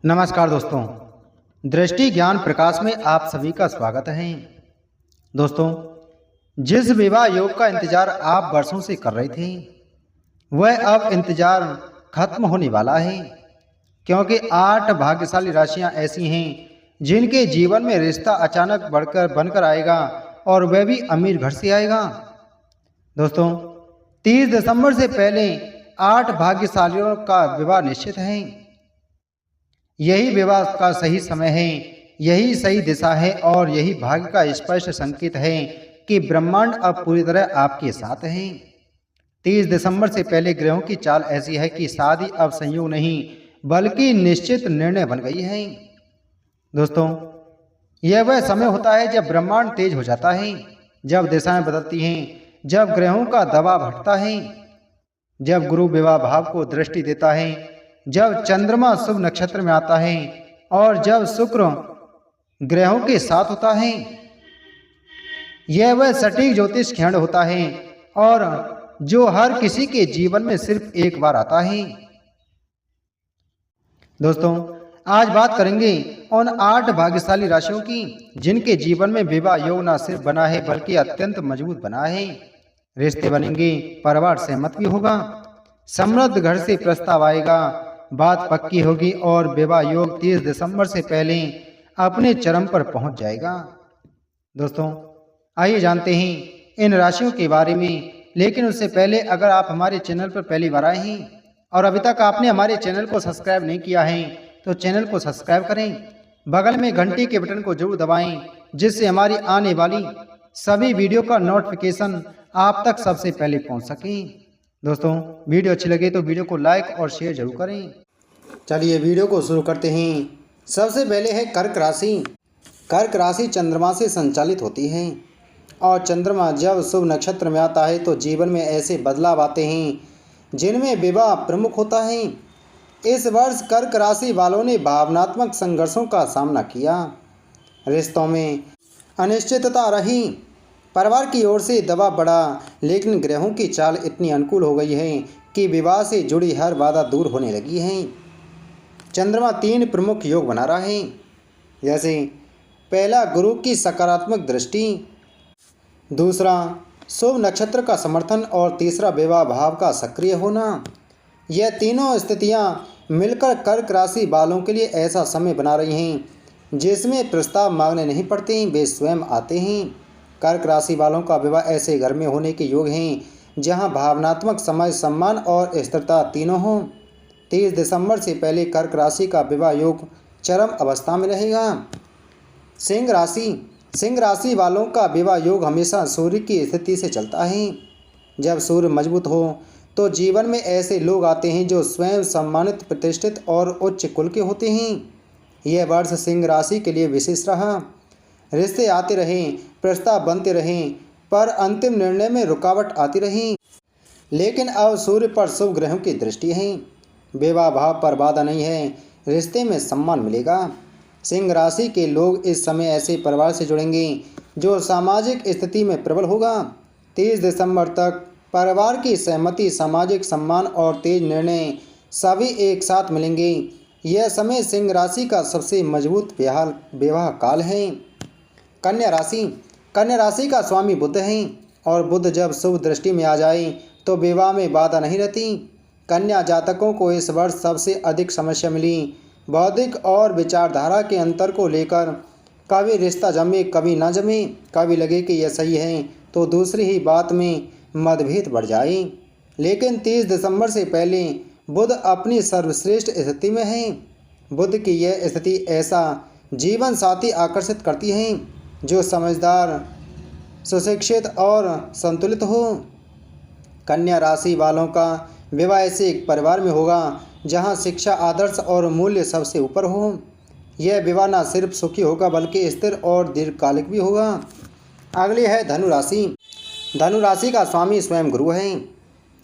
नमस्कार दोस्तों, दृष्टि ज्ञान प्रकाश में आप सभी का स्वागत है। दोस्तों, जिस विवाह योग का इंतजार आप वर्षों से कर रहे थे, वह अब इंतजार खत्म होने वाला है, क्योंकि 8 भाग्यशाली राशियां ऐसी हैं जिनके जीवन में रिश्ता अचानक बनकर आएगा और वह भी अमीर घर से आएगा। दोस्तों, 30 दिसंबर से पहले 8 भाग्यशालियों का विवाह निश्चित है। यही विवाह का सही समय है, यही सही दिशा है और यही भाग्य का स्पष्ट संकेत है कि ब्रह्मांड अब पूरी तरह आपके साथ है। 30 दिसंबर से पहले ग्रहों की चाल ऐसी है कि शादी अब संयोग नहीं बल्कि निश्चित निर्णय बन गई है। दोस्तों, यह वह समय होता है जब ब्रह्मांड तेज हो जाता है, जब दिशाएं बदलती हैं, जब ग्रहों का दबाव हटता है, जब गुरु विवाह भाव को दृष्टि देता है, जब चंद्रमा शुभ नक्षत्र में आता है और जब शुक्र ग्रहों के साथ होता है। यह वह सटीक ज्योतिष खंड होता है और जो हर किसी के जीवन में सिर्फ एक बार आता है। दोस्तों, आज बात करेंगे उन 8 भाग्यशाली राशियों की जिनके जीवन में विवाह योग न सिर्फ बना है बल्कि अत्यंत मजबूत बना है। रिश्ते बनेंगे, परिवार सहमत भी होगा, समृद्ध घर से प्रस्ताव आएगा, बात पक्की होगी और विवाह योग 30 दिसंबर से पहले अपने चरम पर पहुंच जाएगा। दोस्तों, आइए जानते हैं इन राशियों के बारे में, लेकिन उससे पहले अगर आप हमारे चैनल पर पहली बार आए हैं और अभी तक आपने हमारे चैनल को सब्सक्राइब नहीं किया है तो चैनल को सब्सक्राइब करें, बगल में घंटी के बटन को जरूर दबाएं जिससे हमारी आने वाली सभी वीडियो का नोटिफिकेशन आप तक सबसे पहले पहुंच सके। दोस्तों, वीडियो अच्छी लगे तो वीडियो को लाइक और शेयर जरूर करें। चलिए वीडियो को शुरू करते हैं। सबसे पहले है कर्क राशि। कर्क राशि चंद्रमा से संचालित होती है और चंद्रमा जब शुभ नक्षत्र में आता है तो जीवन में ऐसे बदलाव आते हैं जिनमें विवाह प्रमुख होता है। इस वर्ष कर्क राशि वालों ने भावनात्मक संघर्षों का सामना किया, रिश्तों में अनिश्चितता रही, परिवार की ओर से दबाव बढ़ा, लेकिन ग्रहों की चाल इतनी अनुकूल हो गई है कि विवाह से जुड़ी हर बाधा दूर होने लगी है। चंद्रमा 3 प्रमुख योग बना रहा है, जैसे पहला गुरु की सकारात्मक दृष्टि, दूसरा शुभ नक्षत्र का समर्थन और तीसरा विवाह भाव का सक्रिय होना। यह तीनों स्थितियां मिलकर कर्क राशि वालों के लिए ऐसा समय बना रही हैं जिसमें प्रस्ताव मांगने नहीं पड़ते, वे स्वयं आते हैं। कर्क राशि वालों का विवाह ऐसे घर में होने के योग हैं जहां भावनात्मक समझ, सम्मान और स्थिरता तीनों हों। 30 दिसंबर से पहले कर्क राशि का विवाह योग चरम अवस्था में रहेगा। सिंह राशि वालों का विवाह योग हमेशा सूर्य की स्थिति से चलता है। जब सूर्य मजबूत हो तो जीवन में ऐसे लोग आते हैं जो स्वयं सम्मानित, प्रतिष्ठित और उच्च कुल के होते हैं। यह वर्ष सिंह राशि के लिए विशेष रहा। रिश्ते आते रहें, प्रस्ताव बनते रहें, पर अंतिम निर्णय में रुकावट आती रही, लेकिन अब सूर्य पर शुभ ग्रहों की दृष्टि है, विवाह भाव पर बाधा नहीं है, रिश्ते में सम्मान मिलेगा। सिंह राशि के लोग इस समय ऐसे परिवार से जुड़ेंगे जो सामाजिक स्थिति में प्रबल होगा। 30 दिसंबर तक परिवार की सहमति, सामाजिक सम्मान और तेज निर्णय सभी एक साथ मिलेंगे। यह समय सिंह राशि का सबसे मजबूत विवाह काल है। कन्या राशि का स्वामी बुध है और बुध जब शुभ दृष्टि में आ जाए तो विवाह में बाधा नहीं रहती। कन्या जातकों को इस वर्ष सबसे अधिक समस्या मिली। बौद्धिक और विचारधारा के अंतर को लेकर कभी रिश्ता जमे, कभी ना जमे, कभी लगे कि यह सही है तो दूसरी ही बात में मतभेद बढ़ जाए। लेकिन 30 दिसंबर से पहले बुध अपनी सर्वश्रेष्ठ स्थिति में है। बुध की यह स्थिति ऐसा जीवन साथी आकर्षित करती है जो समझदार, सुशिक्षित और संतुलित हो। कन्या राशि वालों का विवाह ऐसे एक परिवार में होगा जहां शिक्षा, आदर्श और मूल्य सबसे ऊपर हो। यह विवाह न सिर्फ सुखी होगा बल्कि स्थिर और दीर्घकालिक भी होगा। अगली है धनु राशि। धनु राशि का स्वामी स्वयं गुरु है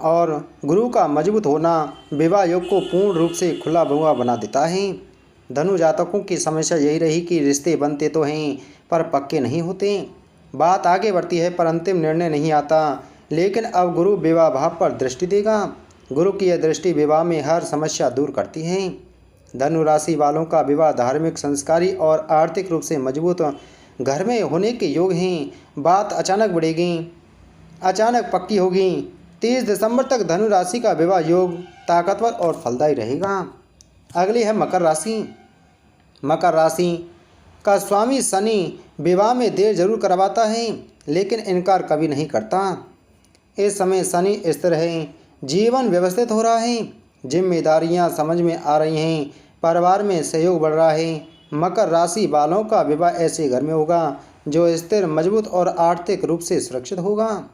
और गुरु का मजबूत होना विवाह योग को पूर्ण रूप से खुला हुआ बना देता है। धनु जातकों की समस्या यही रही कि रिश्ते बनते तो हैं पर पक्के नहीं होते। बात आगे बढ़ती है पर अंतिम निर्णय नहीं आता। लेकिन अब गुरु विवाह भाव पर दृष्टि देगा। गुरु की यह दृष्टि विवाह में हर समस्या दूर करती है। धनु राशि वालों का विवाह धार्मिक, संस्कारी और आर्थिक रूप से मजबूत घर में होने के योग हैं। बात अचानक बढ़ेगी, अचानक पक्की होगी। 30 दिसंबर तक धनु राशि का विवाह योग ताकतवर और फलदायी रहेगा। अगली है मकर राशि। मकर राशि का स्वामी शनि विवाह में देर जरूर करवाता है, लेकिन इनकार कभी नहीं करता। इस समय शनि स्थिर है, जीवन व्यवस्थित हो रहा है, जिम्मेदारियां समझ में आ रही हैं, परिवार में सहयोग बढ़ रहा है। मकर राशि वालों का विवाह ऐसे घर में होगा जो स्थिर, मजबूत और आर्थिक रूप से सुरक्षित होगा।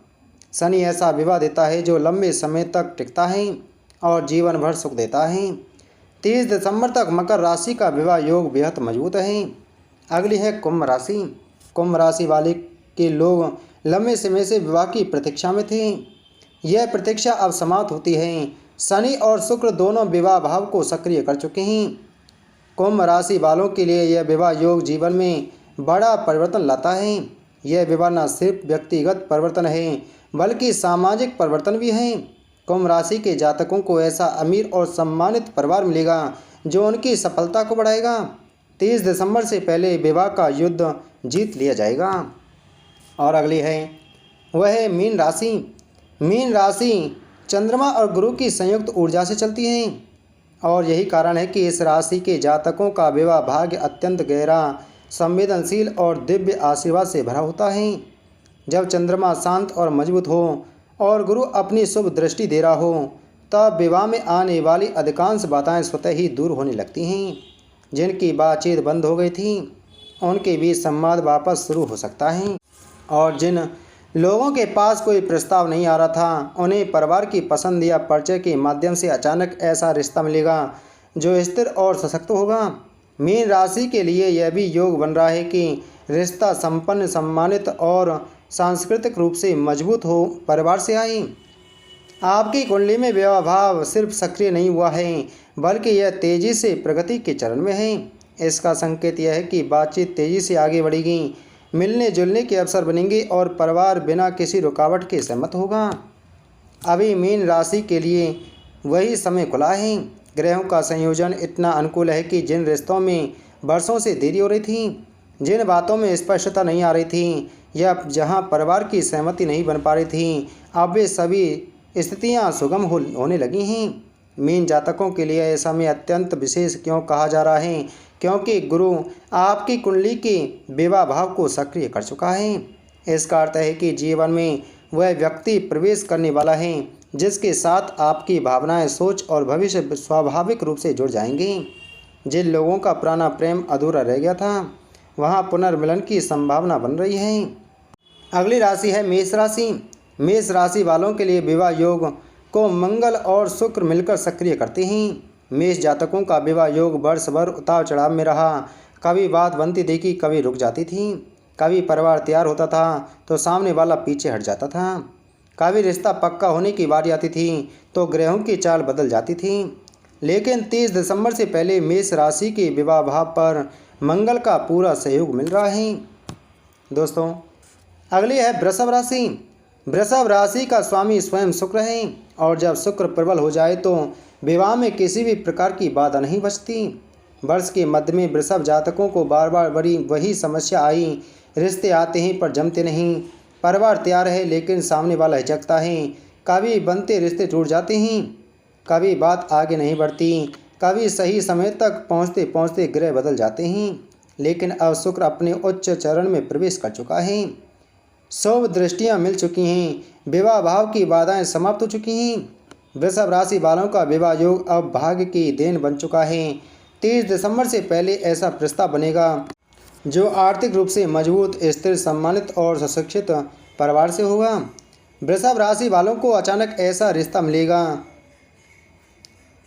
शनि ऐसा विवाह देता है जो लंबे समय तक टिकता है और जीवन भर सुख देता है। 30 दिसंबर तक मकर राशि का विवाह योग बेहद मजबूत है। अगली है कुंभ राशि। कुंभ राशि वाले के लोग लंबे समय से विवाह की प्रतीक्षा में थे। यह प्रतीक्षा अब समाप्त होती है। शनि और शुक्र दोनों विवाह भाव को सक्रिय कर चुके हैं। कुंभ राशि वालों के लिए यह विवाह योग जीवन में बड़ा परिवर्तन लाता है। यह विवाह न सिर्फ व्यक्तिगत परिवर्तन है बल्कि सामाजिक परिवर्तन भी है। कुंभ राशि के जातकों को ऐसा अमीर और सम्मानित परिवार मिलेगा जो उनकी सफलता को बढ़ाएगा। 30 दिसंबर से पहले विवाह का युद्ध जीत लिया जाएगा। और अगली है वह है मीन राशि। मीन राशि चंद्रमा और गुरु की संयुक्त ऊर्जा से चलती है और यही कारण है कि इस राशि के जातकों का विवाह भाग्य अत्यंत गहरा, संवेदनशील और दिव्य आशीर्वाद से भरा होता है। जब चंद्रमा शांत और मजबूत हो और गुरु अपनी शुभ दृष्टि दे रहा हो, तब विवाह में आने वाली अधिकांश बाधाएं स्वतः ही दूर होने लगती हैं। जिनकी बातचीत बंद हो गई थी उनके बीच संवाद वापस शुरू हो सकता है और जिन लोगों के पास कोई प्रस्ताव नहीं आ रहा था, उन्हें परिवार की पसंद या परिचय के माध्यम से अचानक ऐसा रिश्ता मिलेगा जो स्थिर और सशक्त होगा। मीन राशि के लिए यह भी योग बन रहा है कि रिश्ता संपन्न, सम्मानित और सांस्कृतिक रूप से मजबूत हो परिवार से आए। आपकी कुंडली में विवाह भाव सिर्फ सक्रिय नहीं हुआ है बल्कि यह तेजी से प्रगति के चरण में है। इसका संकेत यह है कि बातचीत तेजी से आगे बढ़ेगी, मिलने जुलने के अवसर बनेंगे और परिवार बिना किसी रुकावट के सहमत होगा। अभी मीन राशि के लिए वही समय खुला है। ग्रहों का संयोजन इतना अनुकूल है कि जिन रिश्तों में वर्षों से देरी हो रही थी, जिन बातों में स्पष्टता नहीं आ रही थी या जहां परिवार की सहमति नहीं बन पा रही थी, अब वे सभी स्थितियां सुगम होने लगी हैं। मीन जातकों के लिए यह समय अत्यंत विशेष क्यों कहा जा रहा है? क्योंकि गुरु आपकी कुंडली के विवाह भाव को सक्रिय कर चुका है। इसका अर्थ है कि जीवन में वह व्यक्ति प्रवेश करने वाला है जिसके साथ आपकी भावनाएं, सोच और भविष्य स्वाभाविक रूप से जुड़ जाएंगे। जिन लोगों का पुराना प्रेम अधूरा रह गया था, वहां पुनर्मिलन की संभावना बन रही है। अगली राशि है मेष राशि। मेष राशि वालों के लिए विवाह योग को मंगल और शुक्र मिलकर सक्रिय करते हैं। मेष जातकों का विवाह योग वर्ष भर उतार चढ़ाव में रहा। कभी बात बनती देखी, कभी रुक जाती थी, कभी परिवार तैयार होता था तो सामने वाला पीछे हट जाता था, कभी रिश्ता पक्का होने की बारी आती थी तो ग्रहों की चाल बदल जाती थी। लेकिन 30 दिसंबर से पहले मेष राशि के विवाह भाव पर मंगल का पूरा सहयोग मिल रहा है। दोस्तों, अगली है वृषभ राशि। वृषभ राशि का स्वामी स्वयं शुक्र है और जब शुक्र प्रबल हो जाए तो विवाह में किसी भी प्रकार की बाधा नहीं बचती। वर्ष के मध्य में वृषभ जातकों को बार बार बड़ी वही समस्या आई। रिश्ते आते हैं पर जमते नहीं, परिवार तैयार है लेकिन सामने वाला हिचकता है, कभी बनते रिश्ते टूट जाते हैं, कभी बात आगे नहीं बढ़ती, कभी सही समय तक पहुंचते पहुंचते ग्रह बदल जाते हैं। लेकिन अब शुक्र अपने उच्च चरण में प्रवेश कर चुका है। शुभ दृष्टियां मिल चुकी हैं, विवाह भाव की बाधाएं समाप्त हो चुकी हैं। वृषभ राशि वालों का विवाह योग अब भाग्य की देन बन चुका है। 30 दिसंबर से पहले ऐसा प्रस्ताव बनेगा जो आर्थिक रूप से मजबूत, स्थिर, सम्मानित और सुशिक्षित परिवार से होगा। वृषभ राशि वालों को अचानक ऐसा रिश्ता मिलेगा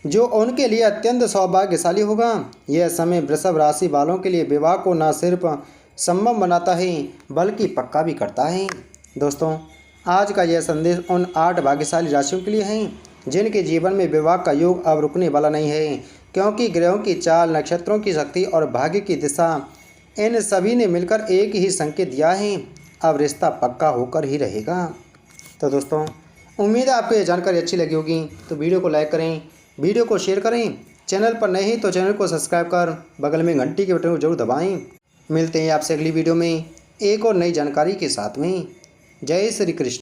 जो उनके लिए अत्यंत सौभाग्यशाली होगा। यह समय वृषभ राशि वालों के लिए विवाह को न सिर्फ संभव बनाता है बल्कि पक्का भी करता है। दोस्तों, आज का यह संदेश उन 8 भाग्यशाली राशियों के लिए है जिनके जीवन में विवाह का योग अब रुकने वाला नहीं है, क्योंकि ग्रहों की चाल, नक्षत्रों की शक्ति और भाग्य की दिशा, इन सभी ने मिलकर एक ही संकेत दिया है, अब रिश्ता पक्का होकर ही रहेगा। तो दोस्तों, उम्मीद है आपको ये जानकारी अच्छी लगी होगी, तो वीडियो को लाइक करें, वीडियो को शेयर करें, चैनल पर नए हैं तो चैनल को सब्सक्राइब कर बगल में घंटी के बटन को जरूर दबाएं। मिलते हैं आपसे अगली वीडियो में एक और नई जानकारी के साथ में। जय श्री कृष्ण।